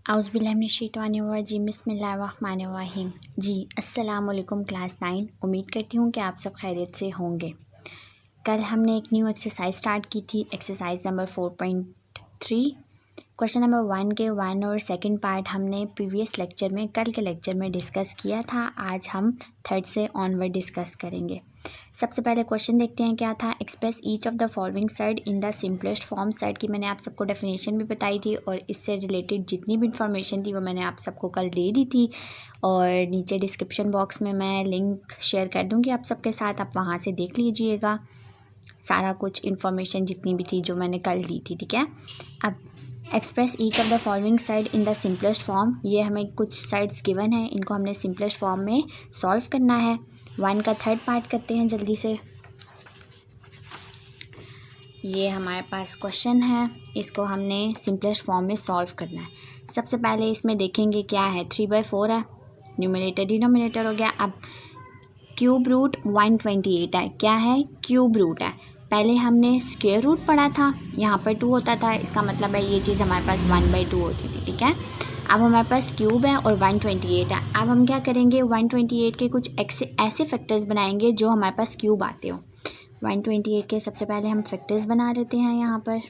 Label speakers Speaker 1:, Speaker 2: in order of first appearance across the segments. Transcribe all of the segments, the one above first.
Speaker 1: औज़ुबिल्लाहिमिनश्शैतानिर्रजीम बिस्मिल्लाहिर्रहमानिर्रहीम। जी अस्सलाम वालेकुम क्लास 9। उम्मीद करती हूँ कि आप सब खैरियत से होंगे। कल हमने एक न्यू एक्सरसाइज स्टार्ट की थी, एक्सरसाइज नंबर 4.3। क्वेश्चन नंबर 1 के 1 और सेकंड पार्ट हमने प्रीवियस लेक्चर में, कल के लेक्चर में डिस्कस किया था। आज हम थर्ड से ऑनवर्ड डिस्कस करेंगे। सबसे पहले क्वेश्चन देखते हैं क्या था। Express each of the following set in the simplest form. Set की मैंने आप सबको डेफिनेशन भी बताई थी और इससे रिलेटेड जितनी भी इंफॉर्मेशन थी वो मैंने आप सबको कल दे दी थी और नीचे डिस्क्रिप्शन बॉक्स में मैं लिंक शेयर कर दूँगी आप सबके साथ, आप वहाँ से देख लीजिएगा सारा कुछ इन्फॉर्मेशन जितनी भी थी जो मैंने कल दी थी। ठीक है, अब express each of the following set in the simplest form. ये हमें कुछ सेट्स गिवन है, इनको हमने सिंपलेस्ट फॉर्म में सॉल्व करना है। 1 का थर्ड पार्ट करते हैं जल्दी से। ये हमारे पास क्वेश्चन है, इसको हमने सिंपलेस्ट फॉर्म में सॉल्व करना है। सबसे पहले इसमें देखेंगे क्या है, 3/4 है, न्यूमरेटर डिनोमिनेटर हो गया। अब क्यूब रूट 128 है, क्या है, क्यूब रूट है। पहले हमने स्क्वायर रूट पढ़ा था, यहाँ पर 2 होता था, इसका मतलब है ये चीज़ हमारे पास 1/2 होती थी। ठीक है, अब हमारे पास क्यूब है और 128 है। अब हम क्या करेंगे, 128 के कुछ ऐसे फैक्टर्स बनाएंगे जो हमारे पास क्यूब आते हो। 128 के सबसे पहले हम फैक्टर्स बना लेते हैं। यहाँ पर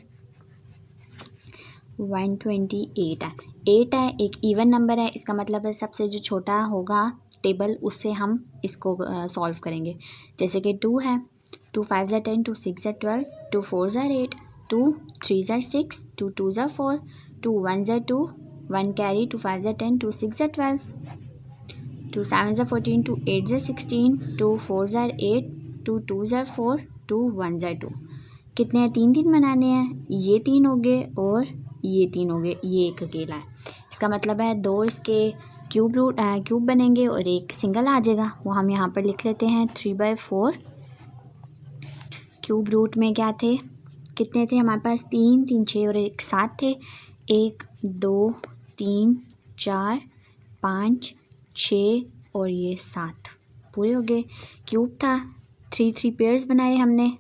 Speaker 1: 128 है, 8 है, एक इवन नंबर है, इसका मतलब है सबसे जो छोटा होगा टेबल उससे हम इसको सॉल्व करेंगे। जैसे कि 2 है, 2 5 ज़ा 10, 2 6 ज़ा 12, 2 4 ज़ा 8, 2 3 ज़ा 6, 2 2 ज़ा 4, 2 1 ज़ा 2, 1 कैरी, 2 5 ज़ा 10, 2 6 ज़ा 12, 2 7 ज़ा 14, 2 8 ज़ा 16, 2 4 ज़ा 8, 2 2 ज़ा 4, 2 1 ज़ा 2। कितने हैं, 3 बनाने हैं। ये 3 हो गए और ये 3 हो गए, ये एक अकेला है। इसका मतलब है 2 इसके क्यूब बनेंगे और एक सिंगल आ जाएगा, वो हम यहाँ पर लिख लेते हैं 3/4। क्यूब रूट में क्या थे, कितने थे हमारे पास, 3 3 6 और एक 7 थे। 1 2 3 4 5 6 और ये 7 पूरे हो गए। क्यूब था, 3 पेयर्स बनाए हमने,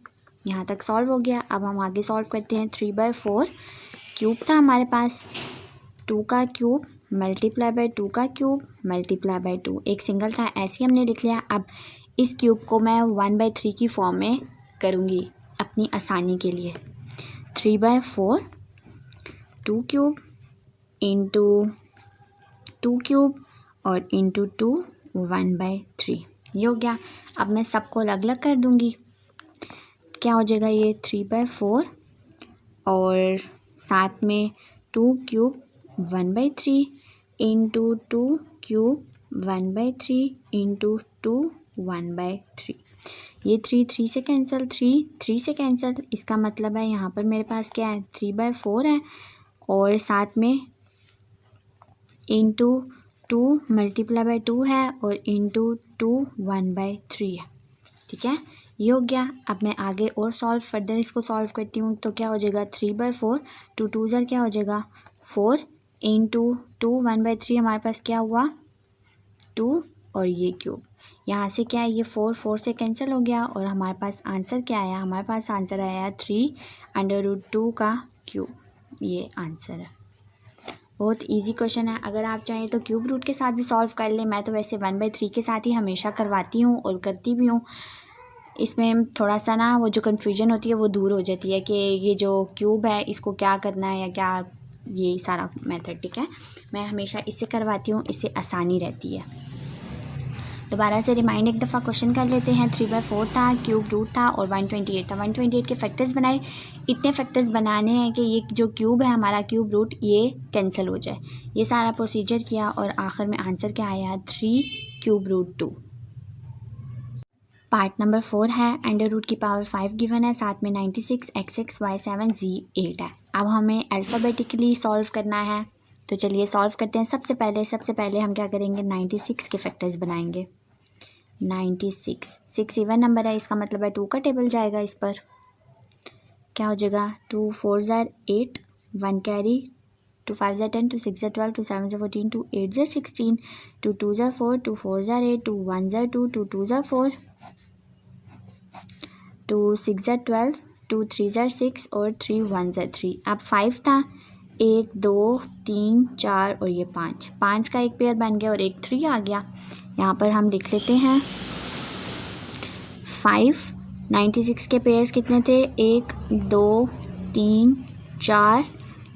Speaker 1: यहाँ तक सॉल्व हो गया। अब हम आगे सॉल्व करते हैं। 3/4 क्यूब था हमारे पास, 2 का क्यूब मल्टीप्लाई बाय 2 का क्यूब मल्टीप्लाई बाय 2, एक सिंगल था, ऐसे ही हमने लिख लिया। अब इस क्यूब को मैं 1/3 की फॉर्म में करूँगी अपनी आसानी के लिए। 3/4 2 क्यूब इंटू 2 क्यूब और इंटू 2 1/3, ये हो गया। अब मैं सबको अलग अलग कर दूँगी, क्या हो जाएगा, ये 3/4 और साथ में 2 क्यूब 1/3 इंटू 2 क्यूब 1/3 इंटू 2 1/3। ये 3 से कैंसिल, 3 से कैंसिल, इसका मतलब है यहाँ पर मेरे पास क्या है, 3/4 है और साथ में इंटू 2 मल्टीप्लाई बाय 2 है और इंटू 2 1/3 है। ठीक है, ये हो गया। अब मैं आगे और फर्दर इसको सॉल्व करती हूँ, तो क्या हो जाएगा, 3/4 2 2 ज़र क्या हो जाएगा 4 इंटू 2 1/3 हमारे पास क्या हुआ 2 और ये क्यूब, यहाँ से क्या है, ये 4 से कैंसिल हो गया और हमारे पास आंसर क्या आया, हमारे पास आंसर आया 3/√2 का क्यूब, ये आंसर है। बहुत इजी क्वेश्चन है, अगर आप चाहें तो क्यूब रूट के साथ भी सॉल्व कर लें। मैं तो वैसे 1/3 के साथ ही हमेशा करवाती हूँ और करती भी हूँ। इसमें थोड़ा सा ना वो जो कन्फ्यूजन होती है वो दूर हो जाती है कि ये जो क्यूब है इसको क्या करना है या क्या, ये सारा मेथड। ठीक है, मैं हमेशा इससे करवाती हूँ, इससे आसानी रहती है। दोबारा से रिमाइंड एक दफ़ा क्वेश्चन कर लेते हैं। 3/4 था, क्यूब रूट था और 128 था। 128 के फैक्टर्स बनाए, इतने फैक्टर्स बनाने हैं कि ये जो क्यूब है हमारा क्यूब रूट ये कैंसिल हो जाए। ये सारा प्रोसीजर किया और आखिर में आंसर क्या आया, 3/√2। पार्ट नंबर 4 है, अंडर रूट की पावर 5 गिवन है, साथ में 96 x6 y7 z8 है। अब हमें अल्फ़ाबेटिकली सॉल्व करना है, तो चलिए सॉल्व करते हैं। सबसे पहले हम क्या करेंगे, 96 के फैक्टर्स बनाएंगे। 96 6 इवन नंबर है, इसका मतलब है 2 का टेबल जाएगा इस पर। क्या हो जाएगा, 2 4 ज़ा 8, 1 कैरी, 2 5 ज़ा 10, 2 6 ज़ा 12, 2 7 ज़ा 14, 2 8 ज़ा 16, 2 2 ज़ा 4, 2 4 ज़ा 8, 2 1 ज़ा 2, 2 2 ज़ा 4, 2 6 ज़ा 12, 2 3 ज़ा 6 और 3 1 ज़ा 3। अब 5 था, 1 2 3 4 और ये 5, 5 का एक पेयर बन गया और एक 3 आ गया। यहाँ पर हम लिख लेते हैं 5। 96 के पेयर्स कितने थे? 1 2 3 4,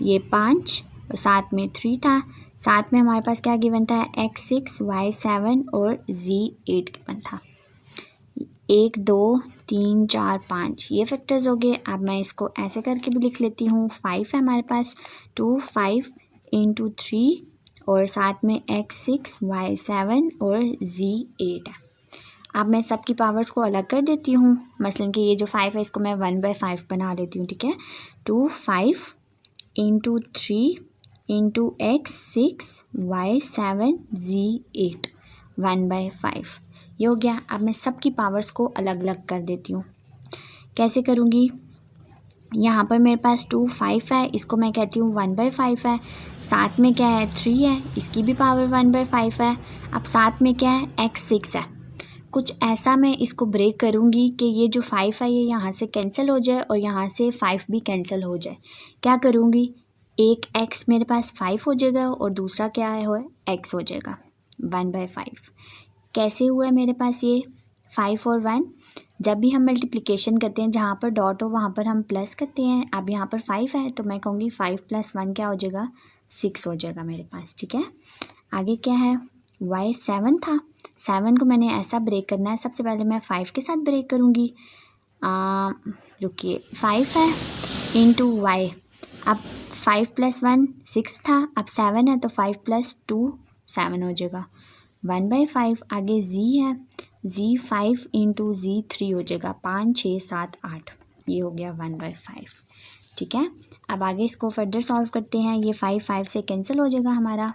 Speaker 1: ये 5 और साथ में 3 था। साथ में हमारे पास क्या गिवन था? x6 y7 और z8 गिवन था। 1 2 3 4 5 ये फैक्टर्स हो गए। अब मैं इसको ऐसे करके भी लिख लेती हूँ। 5 है हमारे पास, 2 5 × 3 और साथ में x6 y7 और z8 है। अब मैं सब की पावर्स को अलग कर देती हूँ। मसलन कि ये जो 5 है इसको मैं 1/5 बना लेती हूँ, ठीक है। 2 5 × 3 × x6 y7 z8 1/5 ये हो गया। अब मैं सब की पावर्स को अलग अलग कर देती हूँ। कैसे करूँगी? यहाँ पर मेरे पास 2 5 है, इसको मैं कहती हूँ 1/5 है। साथ में क्या है? 3 है, इसकी भी पावर 1/5 है। अब साथ में क्या है? x6 है। कुछ ऐसा मैं इसको ब्रेक करूँगी कि ये जो 5 है ये यहाँ से कैंसिल हो जाए और यहाँ से 5 भी कैंसिल हो जाए। क्या करूँगी? एक x मेरे पास 5 हो जाएगा और दूसरा क्या है? x हो जाएगा 1/5। कैसे हुआ है मेरे पास ये 5 और 1? जब भी हम मल्टीप्लिकेशन करते हैं जहाँ पर डॉट हो वहाँ पर हम प्लस करते हैं। अब यहाँ पर 5 है तो मैं कहूँगी 5 + 1 क्या हो जाएगा? 6 हो जाएगा मेरे पास, ठीक है। आगे क्या है? y7 था, 7 को मैंने ऐसा ब्रेक करना है। सबसे पहले मैं 5 के साथ ब्रेक करूँगी। रुकिए, 5 है × y। अब 5 + 1 6 था, अब 7 है तो 5 + 2 7 हो जाएगा 1/5। आगे z है, z 5 × z3 हो जाएगा 5 6 7 8, ये हो गया 1/5, ठीक है। अब आगे इसको फर्दर सॉल्व करते हैं। ये 5 5 से कैंसिल हो जाएगा हमारा,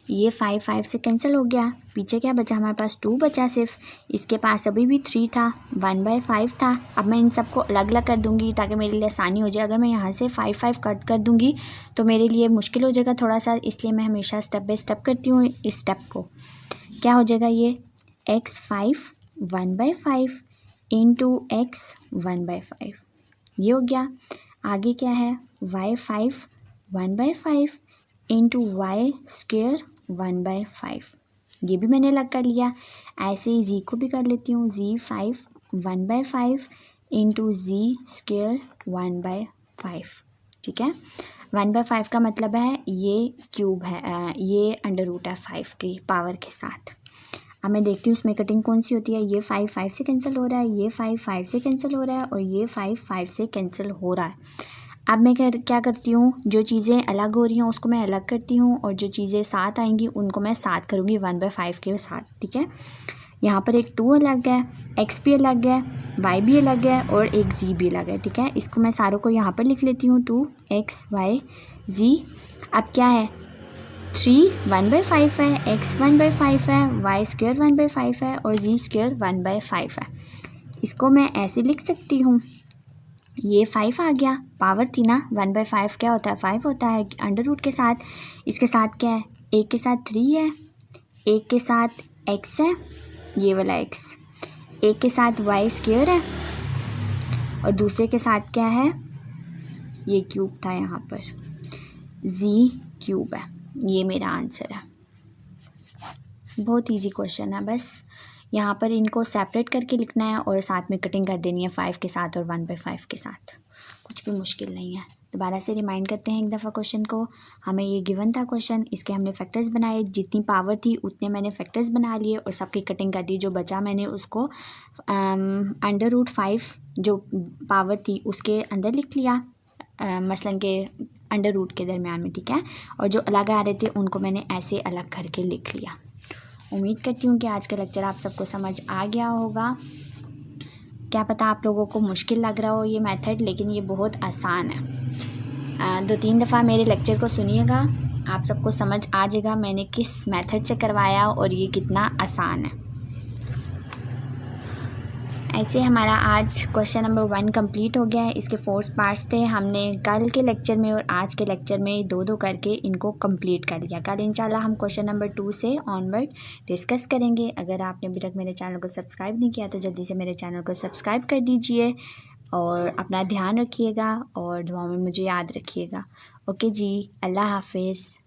Speaker 1: ये 5 5 से कैंसिल हो गया। पीछे क्या बचा? हमारे पास 2 बचा सिर्फ। इसके पास अभी भी 3 था, 1/5 था। अब मैं इन सबको अलग अलग कर दूंगी ताकि मेरे लिए आसानी हो जाए। अगर मैं यहाँ से 5 5 कट कर दूंगी तो मेरे लिए मुश्किल हो जाएगा थोड़ा सा, इसलिए मैं हमेशा स्टेप बाय स्टेप करती हूँ इस स्टेप को। क्या हो जाएगा? ये x5 1/5 × x 1/5 ये हो गया। आगे क्या है? y5 1/5 × y² 1/5 ये भी मैंने अलग कर लिया। ऐसे ही z को भी कर लेती हूँ। z5 1/5 × z² 1/5, ठीक है। 1/5 का मतलब है ये क्यूब है, ये √ है 5 की पावर के साथ। अब मैं देखती हूँ इसमें कटिंग कौन सी होती है। ये 5 5 से कैंसिल हो रहा है, ये 5 5 से कैंसिल हो रहा है और ये 5 5 से कैंसिल हो रहा है। अब मैं क्या करती हूँ? जो चीज़ें अलग हो रही हैं उसको मैं अलग करती हूँ और जो चीज़ें साथ आएंगी उनको मैं साथ करूँगी 1/5 के साथ, ठीक है। यहाँ पर एक 2 अलग है, x भी अलग है, y भी अलग है और एक z भी अलग है, ठीक है। इसको मैं सारों को यहाँ पर लिख लेती हूँ 2x y z। अब क्या है? 3 1/5 है, x 1/5 है, y² 1/5 है और z² 1/5 है। इसको मैं ऐसे लिख सकती हूँ। ये 5 आ गया, पावर थी ना, 1/5 क्या होता है? 5 होता है √ के साथ। इसके साथ क्या है? एक के साथ 3 है, एक के साथ x है, ये वाला x, एक के साथ y² है और दूसरे के साथ क्या है? ये क्यूब था, यहाँ पर z³ है। ये मेरा आंसर है। बहुत इजी क्वेश्चन है, बस यहाँ पर इनको सेपरेट करके लिखना है और साथ में कटिंग कर देनी है 5 के साथ और 1/5 के साथ। कुछ भी मुश्किल नहीं है। दोबारा से रिमाइंड करते हैं एक दफ़ा क्वेश्चन को। हमें ये गिवन था क्वेश्चन, इसके हमने फैक्टर्स बनाए, जितनी पावर थी उतने मैंने फैक्टर्स बना लिए और सबकी कटिंग कर दी। जो बचा मैंने उसको √5 जो पावर थी उसके अंदर लिख लिया, मसलन के √ के दरमियान में, ठीक है। और जो अलग आ रहे थे उनको मैंने ऐसे अलग करके लिख लिया। उम्मीद करती हूँ कि आज का लेक्चर आप सबको समझ आ गया होगा। क्या पता आप लोगों को मुश्किल लग रहा हो ये मेथड, लेकिन ये बहुत आसान है। 2-3 दफ़ा मेरे लेक्चर को सुनिएगा, आप सबको समझ आ जाएगा मैंने किस मेथड से करवाया और ये कितना आसान है। ऐसे हमारा आज क्वेश्चन नंबर 1 कंप्लीट हो गया है। इसके 4 पार्ट्स थे, हमने कल के लेक्चर में और आज के लेक्चर में 2-2 करके इनको कंप्लीट कर लिया। कल इंशाल्लाह हम क्वेश्चन नंबर 2 से ऑनवर्ड डिस्कस करेंगे। अगर आपने अभी तक मेरे चैनल को सब्सक्राइब नहीं किया तो जल्दी से मेरे चैनल को सब्सक्राइब कर दीजिए और अपना ध्यान रखिएगा और दुआ में मुझे याद रखिएगा। ओके जी, अल्लाह हाफ़िज़।